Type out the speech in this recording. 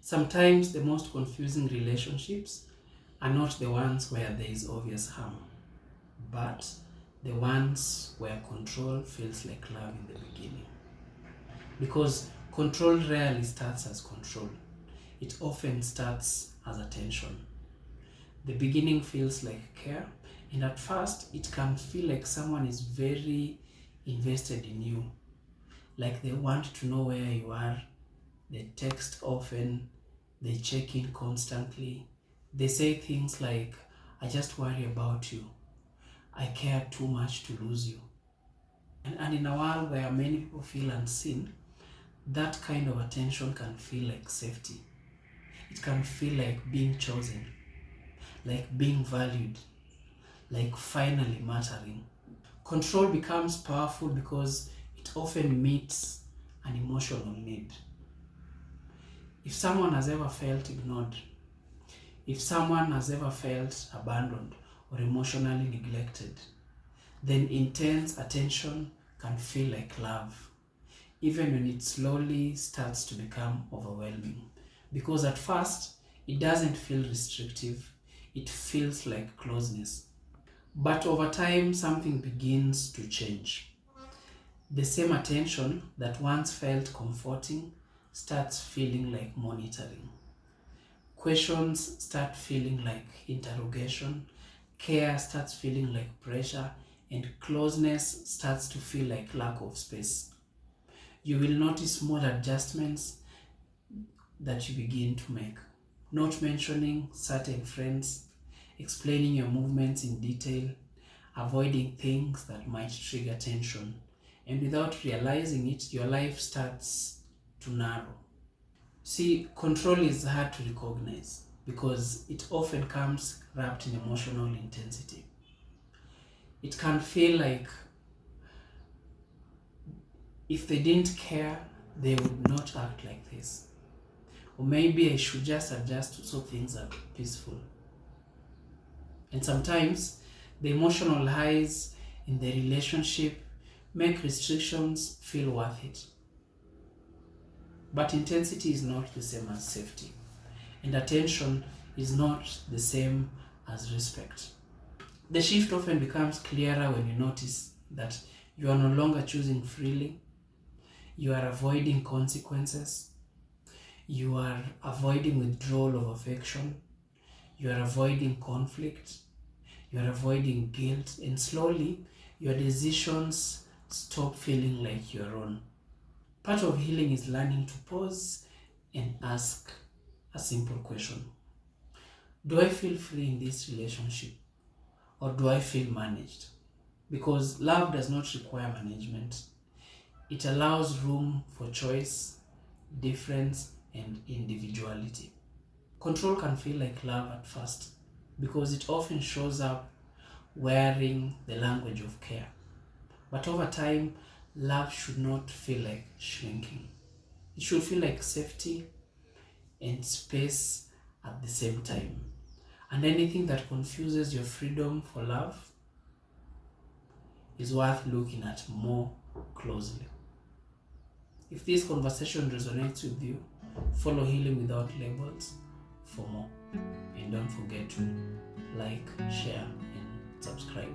Sometimes the most confusing relationships are not the ones where there is obvious harm, but the ones where control feels like love in the beginning. Because control rarely starts as control, it often starts as attention. The beginning feels like care, and at first it can feel like someone is very invested in you, like they want to know where you are. They text often, they check in constantly, they say things like, I just worry about you, I care too much to lose you. And in a world where many people feel unseen, that kind of attention can feel like safety. It can feel like being chosen, like being valued, like finally mattering. Control becomes powerful because it often meets an emotional need. If someone has ever felt ignored, if someone has ever felt abandoned or emotionally neglected, then intense attention can feel like love, even when it slowly starts to become overwhelming. Because at first, it doesn't feel restrictive, it feels like closeness. But over time, something begins to change. The same attention that once felt comforting starts feeling like monitoring. Questions start feeling like interrogation, care starts feeling like pressure, and closeness starts to feel like lack of space. You will notice small adjustments that you begin to make. Not mentioning certain friends, explaining your movements in detail, avoiding things that might trigger tension. And without realizing it, your life starts to narrow. See, control is hard to recognize because it often comes wrapped in emotional intensity. It can feel like if they didn't care, they would not act like this. Or maybe I should just adjust so things are peaceful. And sometimes the emotional highs in the relationship make restrictions feel worth it. But intensity is not the same as safety, and attention is not the same as respect. The shift often becomes clearer when you notice that you are no longer choosing freely, you are avoiding consequences, you are avoiding withdrawal of affection, you are avoiding conflict, you are avoiding guilt, and slowly your decisions stop feeling like your own. Part of healing is learning to pause and ask a simple question. Do I feel free in this relationship or do I feel managed? Because love does not require management. It allows room for choice, difference, and individuality. Control can feel like love at first because it often shows up wearing the language of care. But over time, love should not feel like shrinking. It should feel like safety and space at the same time. And anything that confuses your freedom for love is worth looking at more closely. If this conversation resonates with you, follow Healing Without Labels for more. And don't forget to like, share, and subscribe.